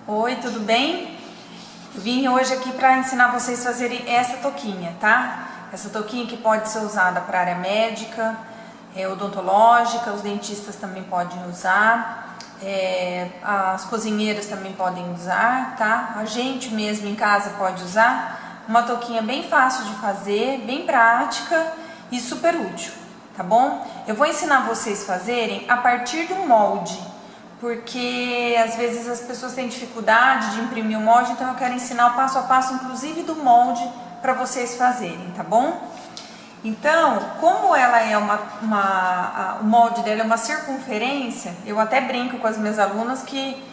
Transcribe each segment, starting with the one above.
Oi, tudo bem? Eu vim hoje aqui para ensinar vocês a fazerem essa touquinha, tá? Essa touquinha que pode ser usada para área médica, odontológica, os dentistas também podem usar, as cozinheiras também podem usar, tá? A gente mesmo em casa pode usar. Uma touquinha bem fácil de fazer, bem prática e super útil, tá bom? Eu vou ensinar vocês a fazerem a partir do molde, porque às vezes as pessoas têm dificuldade de imprimir o molde, então eu quero ensinar o passo a passo, inclusive do molde, para vocês fazerem, tá bom? Então, como ela é o molde dela é uma circunferência, eu até brinco com as minhas alunas que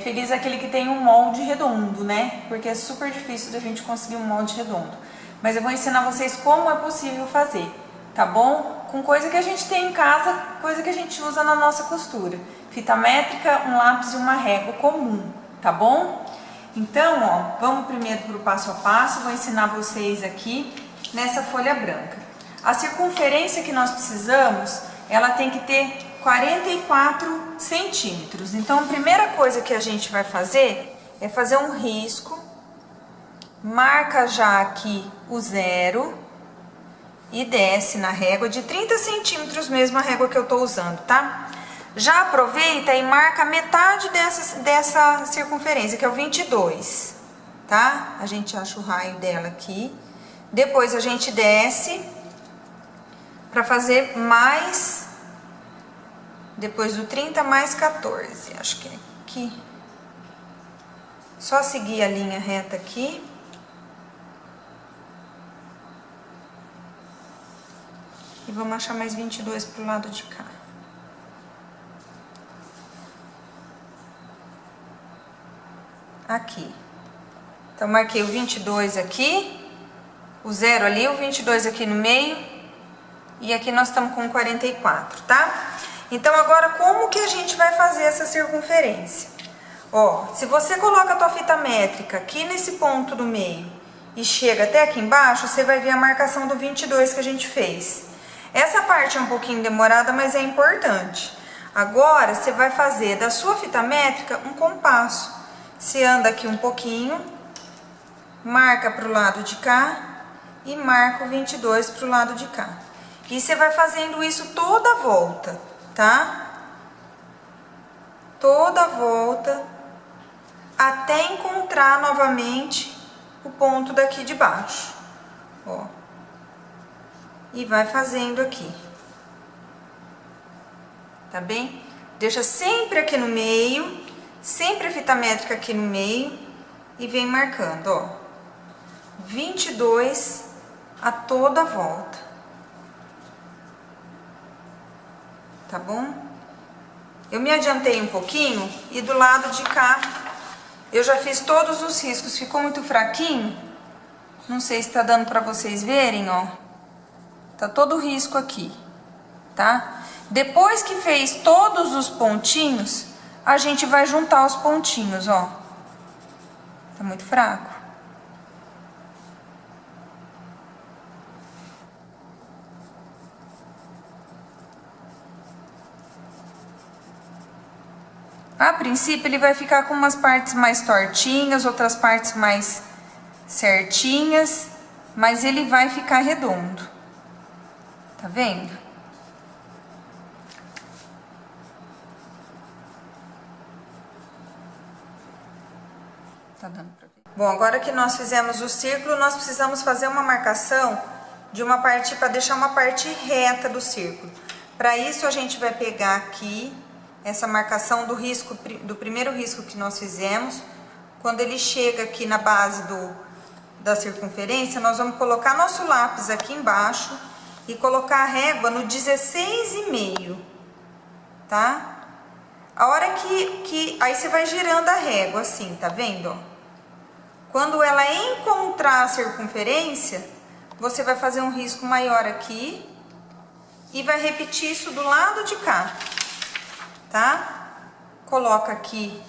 feliz é aquele que tem um molde redondo, né? Porque é super difícil da gente conseguir um molde redondo. Mas eu vou ensinar vocês como é possível fazer, tá bom? Com coisa que a gente tem em casa, coisa que a gente usa na nossa costura. Fita métrica, um lápis e uma régua comum, tá bom? Então, ó, vamos primeiro para o passo a passo, vou ensinar vocês aqui nessa folha branca. A circunferência que nós precisamos, ela tem que ter 44 centímetros. Então, a primeira coisa que a gente vai fazer é fazer um risco, marca já aqui o 0 e desce na régua de 30 centímetros mesmo a régua que eu tô usando, tá? Já aproveita e marca metade dessa circunferência, que é o 22, tá? A gente acha o raio dela aqui. Depois a gente desce para fazer mais, depois do 30 mais 14, acho que é aqui. Só seguir a linha reta aqui. E vamos achar mais 22 pro lado de cá. Aqui. Então, marquei o 22 aqui, o 0 ali, o 22 aqui no meio, e aqui nós estamos com 44, tá? Então, agora, como que a gente vai fazer essa circunferência? Ó, se você coloca a tua fita métrica aqui nesse ponto do meio e chega até aqui embaixo, você vai ver a marcação do 22 que a gente fez. Essa parte é um pouquinho demorada, mas é importante. Agora, você vai fazer da sua fita métrica um compasso. Você anda aqui um pouquinho, marca para o lado de cá e marca o 22 para o lado de cá. E você vai fazendo isso toda a volta, tá? Toda a volta, até encontrar novamente o ponto daqui de baixo, ó. E vai fazendo aqui, tá bem? Deixa sempre aqui no meio. Sempre a fita métrica aqui no meio e vem marcando, ó, 22 a toda a volta, tá bom? Eu me adiantei um pouquinho e do lado de cá eu já fiz todos os riscos, ficou muito fraquinho, não sei se tá dando pra vocês verem, ó, tá todo o risco aqui, tá? Depois que fez todos os pontinhos, a gente vai juntar os pontinhos, ó. Tá muito fraco. A princípio, ele vai ficar com umas partes mais tortinhas, outras partes mais certinhas, mas ele vai ficar redondo. Tá vendo? Tá dando pra ver. Bom, agora que nós fizemos o círculo, nós precisamos fazer uma marcação de uma parte, para deixar uma parte reta do círculo. Para isso, a gente vai pegar aqui essa marcação do risco, do primeiro risco que nós fizemos. Quando ele chega aqui na base da circunferência, nós vamos colocar nosso lápis aqui embaixo e colocar a régua no 16,5, tá? A hora aí você vai girando a régua assim, tá vendo? Quando ela encontrar a circunferência, você vai fazer um risco maior aqui e vai repetir isso do lado de cá, tá? Coloca aqui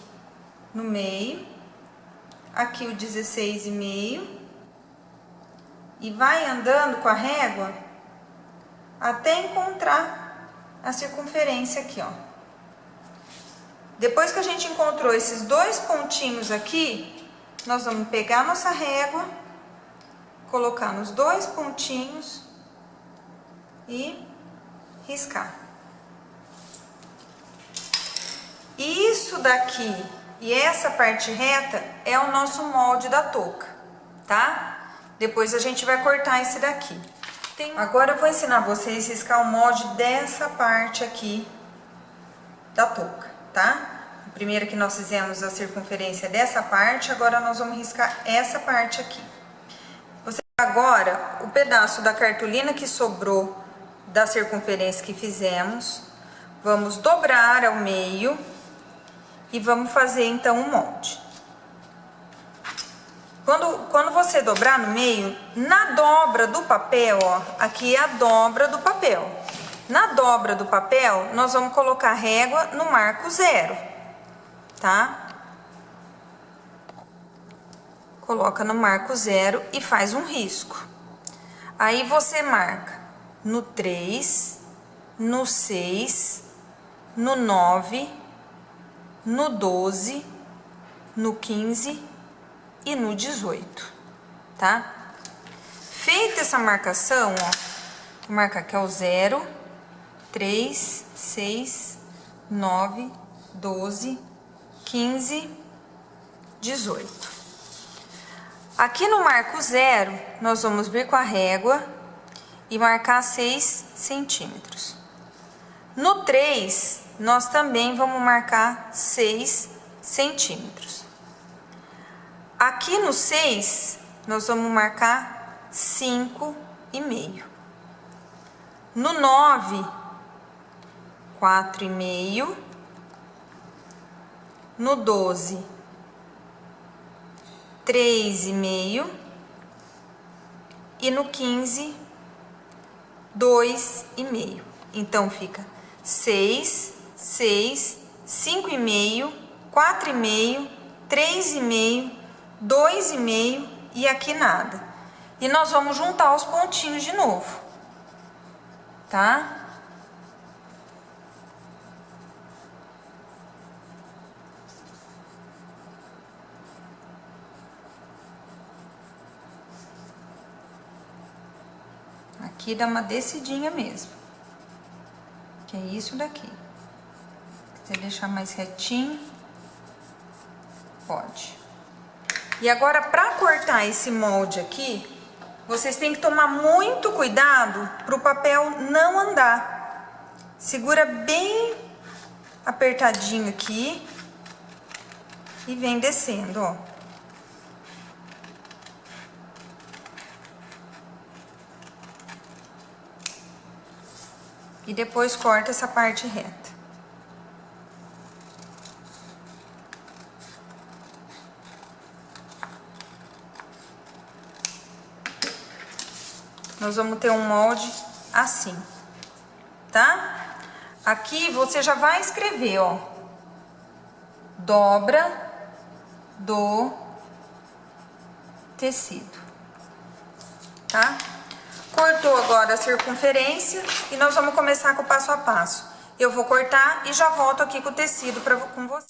no meio, aqui o 16,5 e vai andando com a régua até encontrar a circunferência aqui, ó. Depois que a gente encontrou esses dois pontinhos aqui, nós vamos pegar a nossa régua, colocar nos dois pontinhos e riscar. Isso daqui e essa parte reta é o nosso molde da touca, tá? Depois a gente vai cortar esse daqui. Agora eu vou ensinar vocês a riscar o molde dessa parte aqui da touca, tá? O primeiro que nós fizemos a circunferência dessa parte, agora nós vamos riscar essa parte aqui. Agora, o pedaço da cartolina que sobrou da circunferência que fizemos, vamos dobrar ao meio e vamos fazer então o molde. Quando você dobrar no meio, na dobra do papel, ó, aqui é a dobra do papel. Na dobra do papel, nós vamos colocar a régua no marco 0, tá? Coloca no marco 0 e faz um risco. Aí você marca no 3, no 6, no 9, no 12, no 15 e no 18, tá? Feita essa marcação, ó, vou marcar aqui é o 0, 3, 6, 9, 12, 15, 18. Aqui no marco 0, nós vamos vir com a régua e marcar 6 centímetros. No 3, nós também vamos marcar 6 centímetros. Aqui no 6, nós vamos marcar 5,5. No 9, 4,5. No 12, 3,5. E no 15, 2,5. Então, fica 6, 6, 5,5, 4,5, 3,5, 2,5 e aqui nada. E nós vamos juntar os pontinhos de novo, tá? Aqui dá uma descidinha mesmo, que é isso daqui. Se você deixar mais retinho, pode. E agora, para cortar esse molde aqui, vocês têm que tomar muito cuidado para o papel não andar. Segura bem apertadinho aqui e vem descendo, ó. E depois corta essa parte reta. Nós vamos ter um molde assim, tá? Aqui você já vai escrever, ó. Dobra do tecido, tá? Cortou agora a circunferência e nós vamos começar com o passo a passo. Eu vou cortar e já volto aqui com o tecido com você.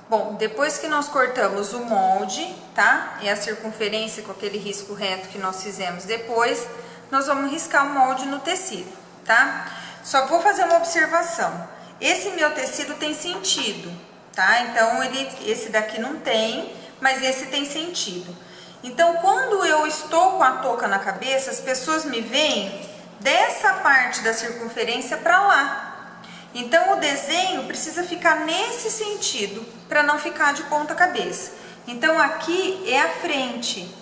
Bom, depois que nós cortamos o molde, tá? E a circunferência com aquele risco reto que nós fizemos depois, nós vamos riscar o molde no tecido, tá? Só vou fazer uma observação. Esse meu tecido tem sentido, tá? Então, esse daqui não tem, mas esse tem sentido. Então, quando eu estou com a touca na cabeça, as pessoas me veem dessa parte da circunferência para lá. Então, o desenho precisa ficar nesse sentido, para não ficar de ponta cabeça. Então, aqui é a frente.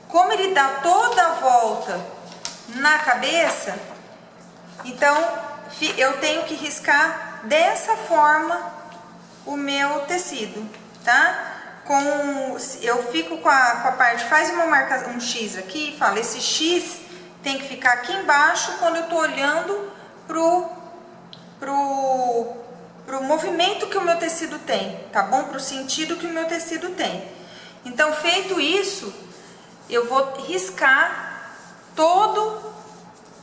Como ele dá toda a volta na cabeça, então eu tenho que riscar dessa forma o meu tecido, tá? Eu fico com a parte, faz uma marca, um X aqui e fala, esse X tem que ficar aqui embaixo quando eu tô olhando pro movimento que o meu tecido tem, tá bom? Pro sentido que o meu tecido tem. Então, feito isso, eu vou riscar todo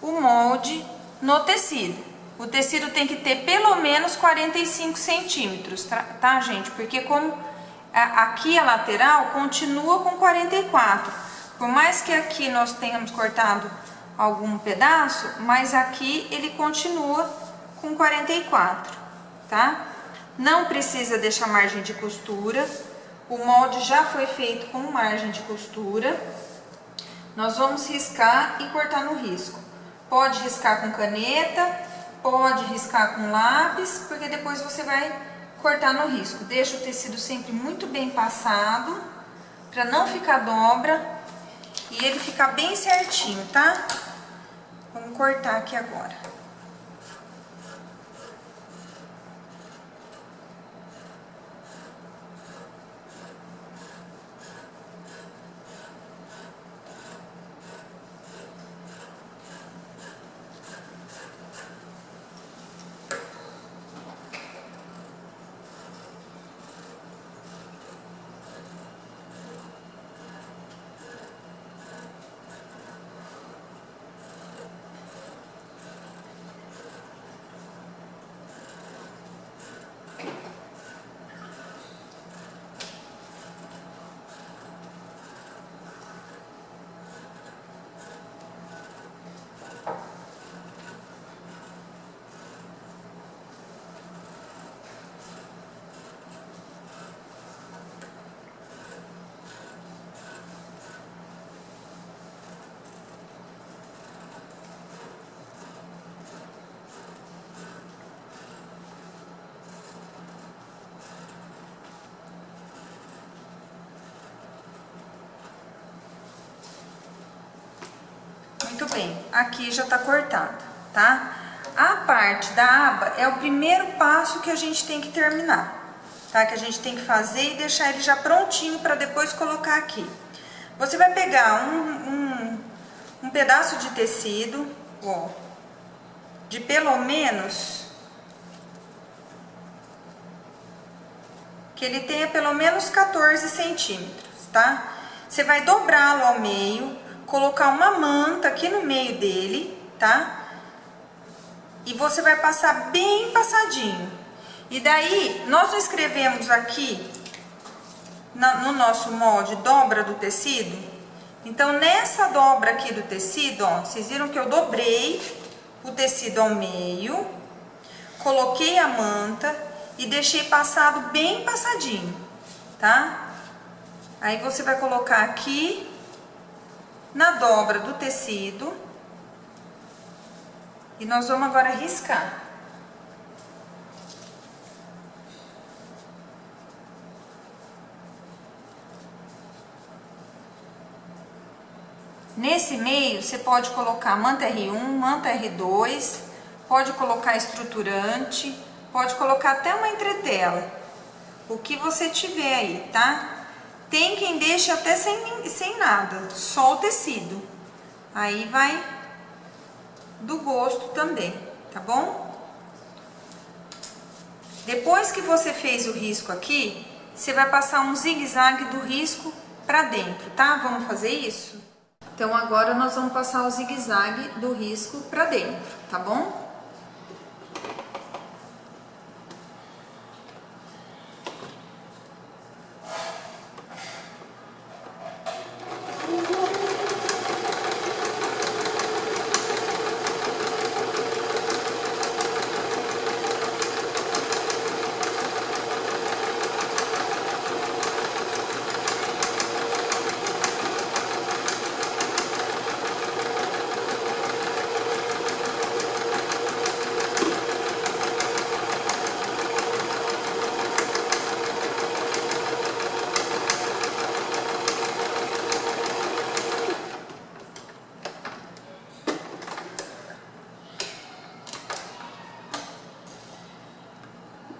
o molde no tecido. O tecido tem que ter pelo menos 45 centímetros, tá, gente? Porque como aqui a lateral continua com 44. Por mais que aqui nós tenhamos cortado algum pedaço, mas aqui ele continua com 44, tá? Não precisa deixar margem de costura. O molde já foi feito com margem de costura. Nós vamos riscar e cortar no risco. Pode riscar com caneta, pode riscar com lápis, porque depois você vai cortar no risco. Deixa o tecido sempre muito bem passado, para não ficar dobra e ele ficar bem certinho, tá? Vamos cortar aqui agora. Muito bem, aqui já tá cortado, tá? A parte da aba é o primeiro passo que a gente tem que terminar, tá? Que a gente tem que fazer e deixar ele já prontinho para depois colocar aqui. Você vai pegar um pedaço de tecido, ó, de pelo menos, que ele tenha pelo menos 14 centímetros, tá? Você vai dobrá-lo ao meio, colocar uma manta aqui no meio dele, tá? E você vai passar bem passadinho. E daí, nós escrevemos aqui, no nosso molde, dobra do tecido. Então, nessa dobra aqui do tecido, ó, vocês viram que eu dobrei o tecido ao meio, coloquei a manta e deixei passado bem passadinho, tá? Aí, você vai colocar aqui na dobra do tecido e nós vamos agora riscar. Nesse meio você pode colocar manta R1, manta R2, pode colocar estruturante, pode colocar até uma entretela, o que você tiver aí, tá? Tem quem deixe até sem nada, só o tecido. Aí vai do gosto também, tá bom? Depois que você fez o risco aqui, você vai passar um zigue-zague do risco pra dentro, tá? Vamos fazer isso? Então agora nós vamos passar o zigue-zague do risco pra dentro, tá bom?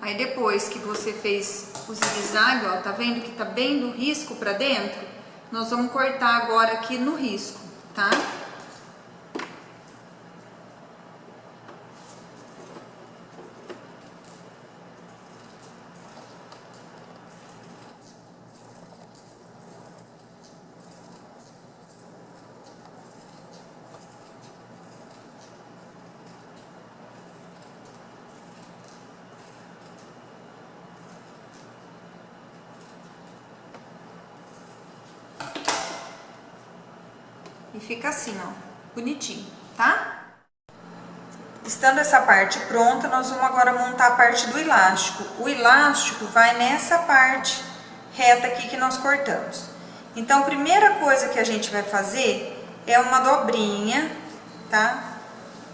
Aí depois que você fez o zigue-zague, ó, tá vendo que tá bem do risco pra dentro? Nós vamos cortar agora aqui no risco, tá? e fica assim, ó, bonitinho, tá? Estando essa parte pronta, nós vamos agora montar a parte do elástico. O elástico vai nessa parte reta aqui que nós cortamos. Então, a primeira coisa que a gente vai fazer é uma dobrinha, tá?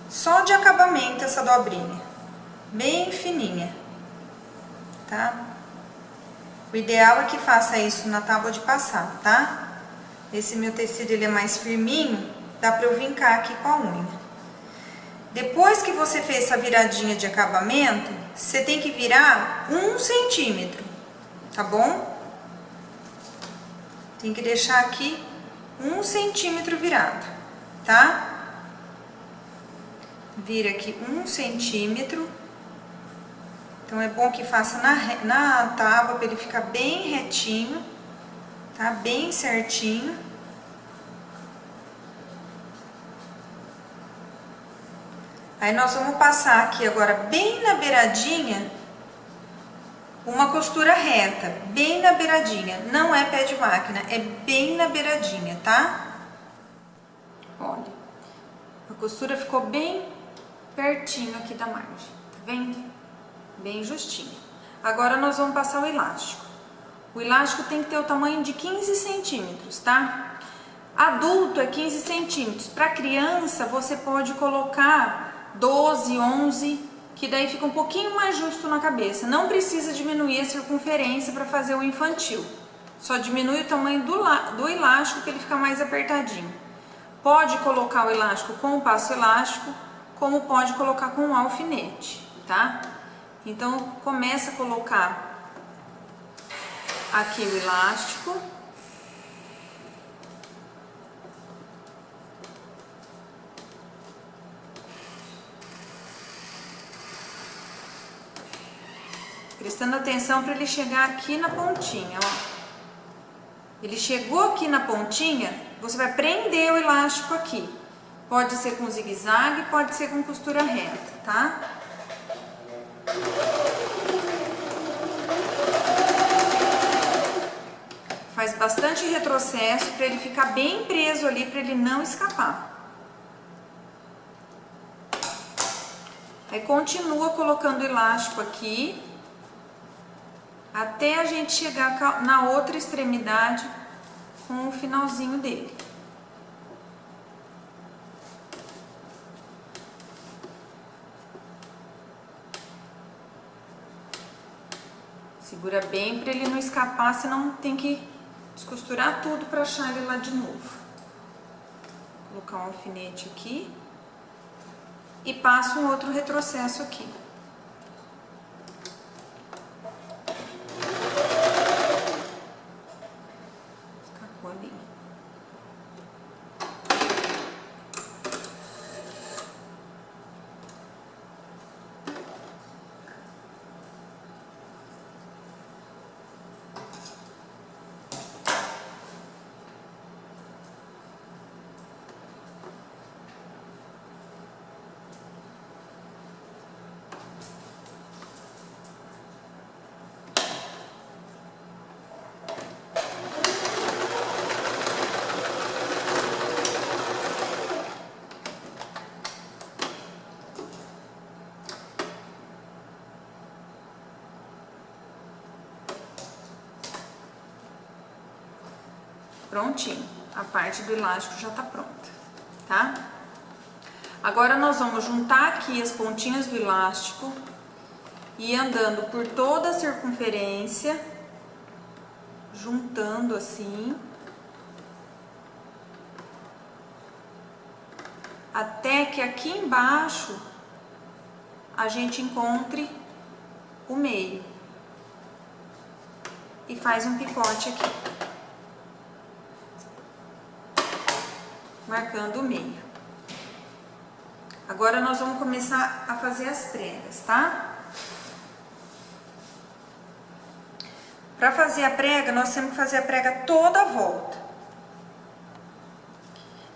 Só de acabamento essa dobrinha, bem fininha, tá? O ideal é que faça isso na tábua de passar, tá? Esse meu tecido ele é mais firminho, dá pra eu vincar aqui com a unha. Depois que você fez essa viradinha de acabamento, você tem que virar 1 centímetro, tá bom? Tem que deixar aqui 1 centímetro virado, tá? Vira aqui 1 centímetro. Então, é bom que faça na tábua para ele ficar bem retinho, tá? Bem certinho. Aí, nós vamos passar aqui agora bem na beiradinha, uma costura reta, bem na beiradinha. Não é pé de máquina, é bem na beiradinha, tá? Olha, a costura ficou bem pertinho aqui da margem, tá vendo? Bem justinho. Agora nós vamos passar o elástico. O elástico tem que ter o tamanho de 15 centímetros, tá? Adulto é 15 centímetros. Para criança, você pode colocar 12, 11, que daí fica um pouquinho mais justo na cabeça. Não precisa diminuir a circunferência para fazer o infantil. Só diminui o tamanho do elástico que ele fica mais apertadinho. Pode colocar o elástico com o passo elástico, como pode colocar com um alfinete, tá? Então, começa a colocar aqui o elástico. Prestando atenção para ele chegar aqui na pontinha, ó. Ele chegou aqui na pontinha, você vai prender o elástico aqui. Pode ser com zigue-zague, pode ser com costura reta, tá? Faz bastante retrocesso para ele ficar bem preso ali, para ele não escapar. Aí continua colocando o elástico aqui, até a gente chegar na outra extremidade com o finalzinho dele. Segura bem para ele não escapar, senão tem que descosturar tudo para achar ele lá de novo. Vou colocar um alfinete aqui e passo um outro retrocesso aqui. Escapou ali. Prontinho, a parte do elástico já tá pronta, tá? Agora nós vamos juntar aqui as pontinhas do elástico e ir andando por toda a circunferência, juntando assim, até que aqui embaixo a gente encontre o meio e faz um picote aqui, marcando o meio. Agora nós vamos começar a fazer as pregas, tá? Para fazer a prega, nós temos que fazer a prega toda a volta.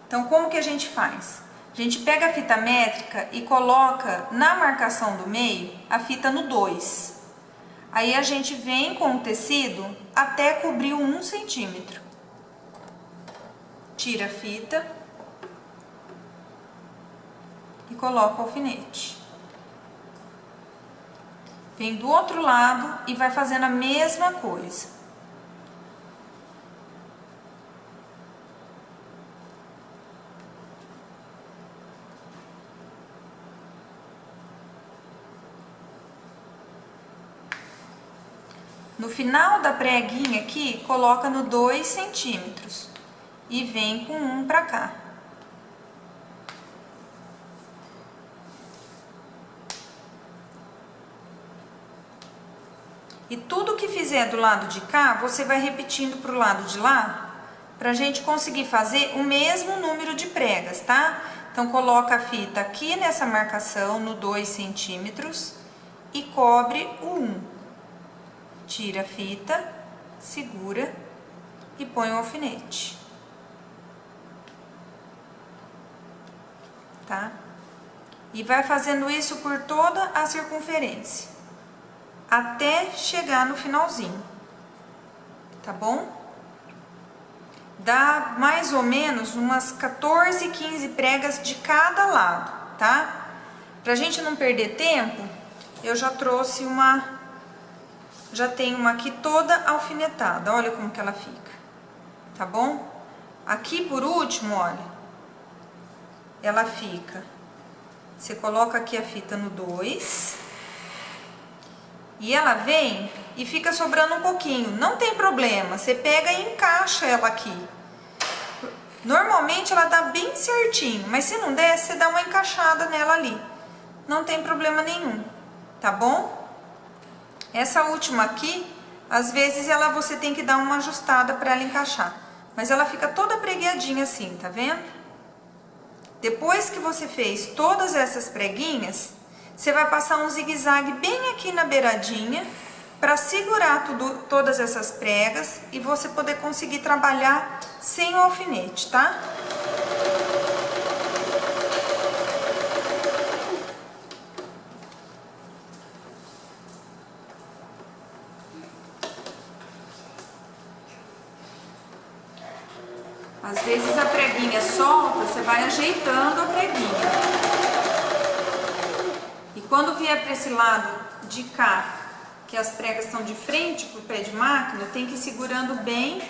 Então, como que a gente faz? A gente pega a fita métrica e coloca na marcação do meio a fita no 2. Aí a gente vem com o tecido até cobrir o 1 centímetro. Tira a fita. e coloca o alfinete. Vem do outro lado e vai fazendo a mesma coisa. No final da preguinha aqui, coloca no 2 centímetros e vem com um pra cá. E tudo que fizer do lado de cá, você vai repetindo pro lado de lá, pra gente conseguir fazer o mesmo número de pregas, tá? Então, coloca a fita aqui nessa marcação, no 2 centímetros, e cobre o 1. Tira a fita, segura e põe o alfinete. Tá? E vai fazendo isso por toda a circunferência, até chegar no finalzinho, tá bom? Dá mais ou menos umas 14, 15 pregas de cada lado, tá? Pra gente não perder tempo, eu já trouxe uma... Já tem uma aqui toda alfinetada, olha como que ela fica, tá bom? Aqui por último, olha, ela fica, você coloca aqui a fita no 2, e ela vem e fica sobrando um pouquinho, não tem problema, você pega e encaixa ela aqui. Normalmente ela dá bem certinho, mas se não der, você dá uma encaixada nela ali, não tem problema nenhum, tá bom? Essa última aqui, às vezes você tem que dar uma ajustada para ela encaixar. Mas ela fica toda pregueadinha assim, tá vendo? Depois que você fez todas essas preguinhas, você vai passar um zigue-zague bem aqui na beiradinha para segurar todas essas pregas e você poder conseguir trabalhar sem o alfinete, tá? Às vezes a preguinha solta, você vai ajeitando a preguinha. E quando vier para esse lado de cá, que as pregas estão de frente pro pé de máquina, tem que ir segurando bem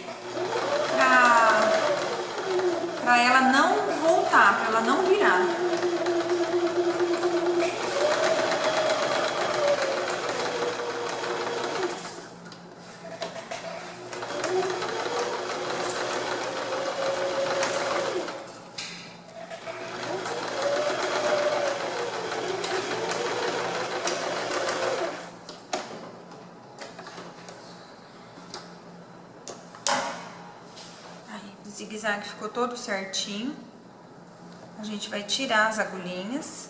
para ela não voltar, para ela não virar. O zigue-zague ficou todo certinho. A gente vai tirar as agulhinhas.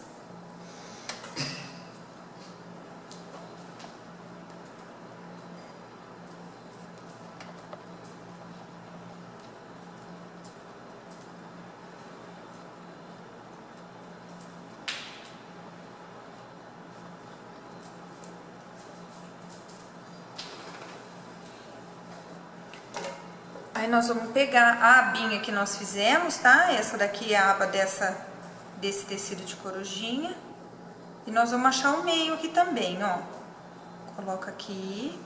Aí nós vamos pegar a abinha que nós fizemos, tá? Essa daqui é a aba desse tecido de corujinha. E nós vamos achar o meio aqui também, ó. Coloca aqui.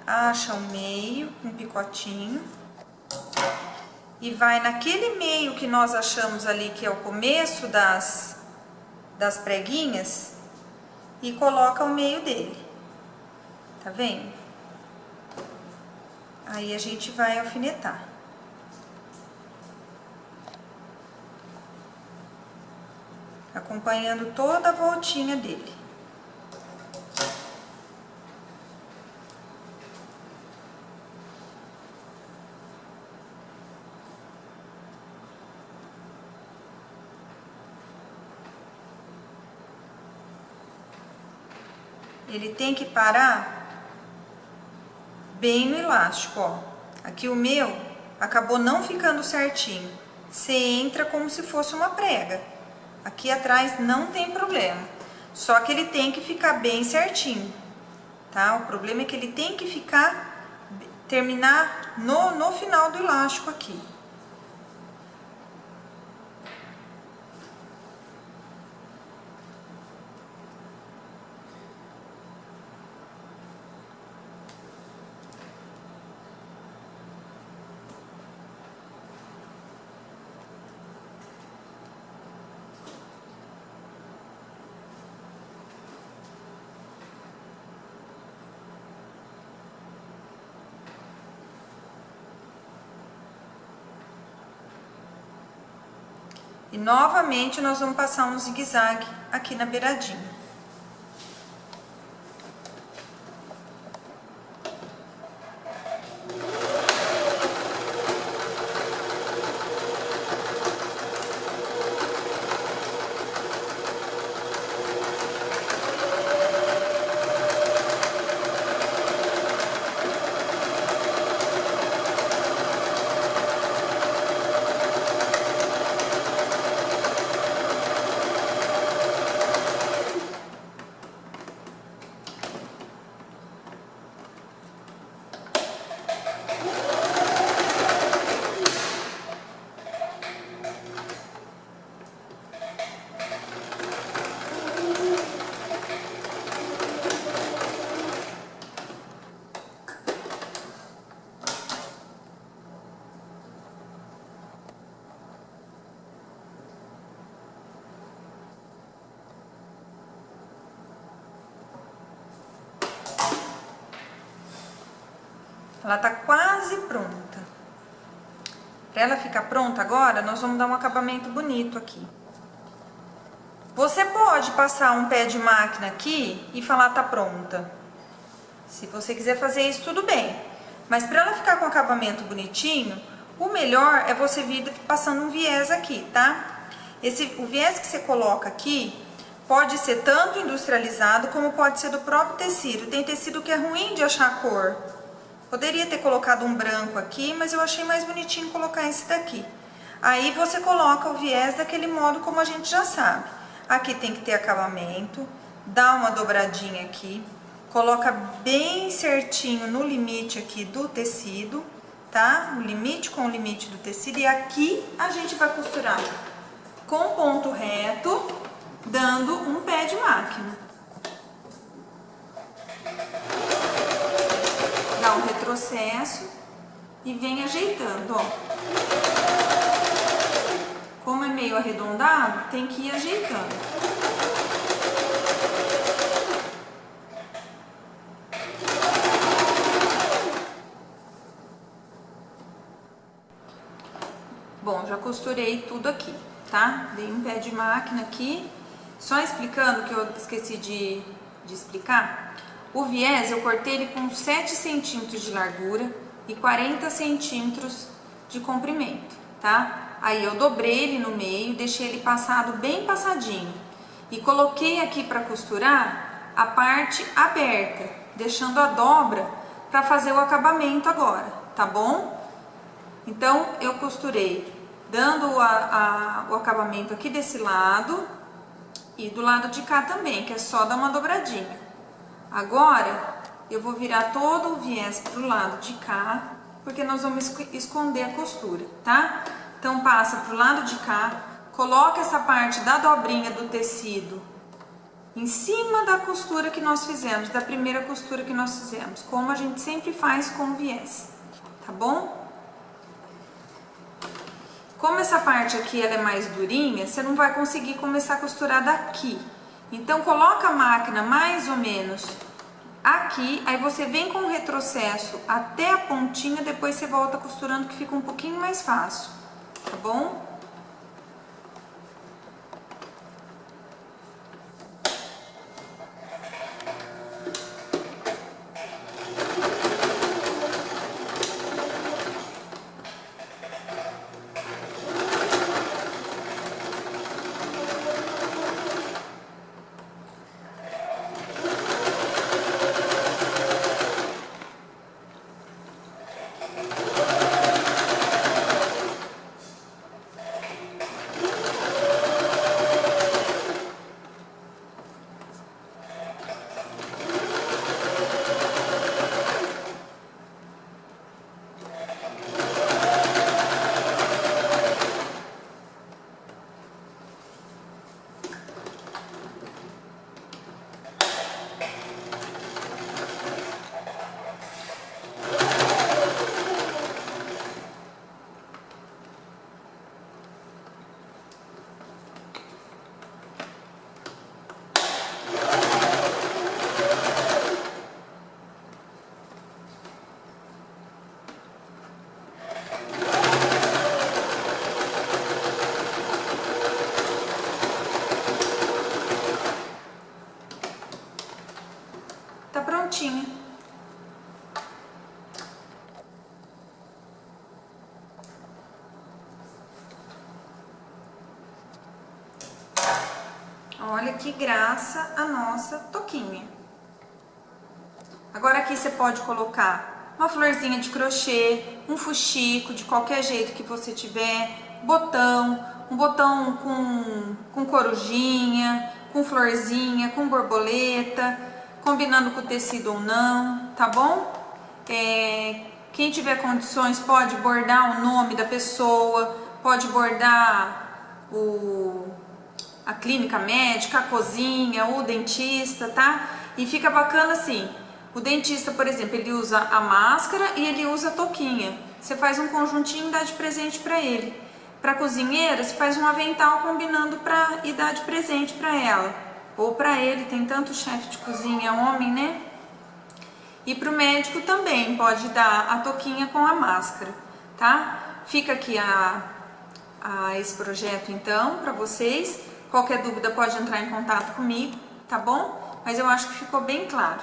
Acha o meio com um picotinho. E vai naquele meio que nós achamos ali, que é o começo das preguinhas. E coloca o meio dele. Tá vendo? Aí a gente vai alfinetar. Acompanhando toda a voltinha dele. Ele tem que parar bem no elástico, ó. Aqui o meu acabou não ficando certinho. Você entra como se fosse uma prega. Aqui atrás não tem problema. Só que ele tem que ficar bem certinho, tá? O problema é que ele tem que terminar no final do elástico aqui. E novamente nós vamos passar um zigue-zague aqui na beiradinha. Ela tá quase pronta. Para ela ficar pronta agora, nós vamos dar um acabamento bonito aqui. Você pode passar um pé de máquina aqui e falar tá pronta. Se você quiser fazer isso, tudo bem. Mas para ela ficar com acabamento bonitinho, o melhor é você vir passando um viés aqui, tá? O viés que você coloca aqui pode ser tanto industrializado como pode ser do próprio tecido. Tem tecido que é ruim de achar cor. Poderia ter colocado um branco aqui, mas eu achei mais bonitinho colocar esse daqui. Aí você coloca o viés daquele modo como a gente já sabe. Aqui tem que ter acabamento, dá uma dobradinha aqui, coloca bem certinho no limite aqui do tecido, tá? O limite com o limite do tecido. E aqui a gente vai costurar com ponto reto, dando um pé de máquina. Dá um retrocesso e vem ajeitando, ó. Como é meio arredondado, tem que ir ajeitando. Bom, já costurei tudo aqui, tá? Dei um pé de máquina aqui. Só explicando, que eu esqueci de explicar. O viés eu cortei ele com 7 centímetros de largura e 40 centímetros de comprimento, tá? Aí eu dobrei ele no meio, deixei ele passado bem passadinho. E coloquei aqui para costurar a parte aberta, deixando a dobra para fazer o acabamento agora, tá bom? Então eu costurei dando o acabamento aqui desse lado e do lado de cá também, que é só dar uma dobradinha. Agora, eu vou virar todo o viés pro lado de cá, porque nós vamos esconder a costura, tá? Então, passa pro lado de cá, coloca essa parte da dobrinha do tecido em cima da costura que nós fizemos, da primeira costura que nós fizemos, como a gente sempre faz com o viés, tá bom? Como essa parte aqui ela é mais durinha, você não vai conseguir começar a costurar daqui. Então, coloca a máquina mais ou menos aqui, aí você vem com o retrocesso até a pontinha, depois você volta costurando, que fica um pouquinho mais fácil, tá bom? Olha que graça a nossa touquinha. Agora aqui você pode colocar uma florzinha de crochê, um fuxico de qualquer jeito que você tiver, botão, um botão com corujinha, com florzinha, com borboleta, combinando com o tecido ou não, tá bom? Quem tiver condições pode bordar o nome da pessoa, pode bordar a clínica médica, a cozinha, o dentista, tá? E fica bacana assim, o dentista, por exemplo, ele usa a máscara e ele usa a touquinha. Você faz um conjuntinho e dá de presente para ele. Para cozinheira, você faz um avental combinando e dá de presente para ela. Ou para ele, tem tanto chefe de cozinha homem, né? E para o médico também, pode dar a touquinha com a máscara, tá? Fica aqui esse projeto então para vocês. Qualquer dúvida pode entrar em contato comigo, tá bom? Mas eu acho que ficou bem claro,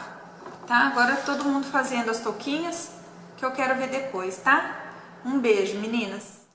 tá? Agora todo mundo fazendo as touquinhas, que eu quero ver depois, tá? Um beijo, meninas!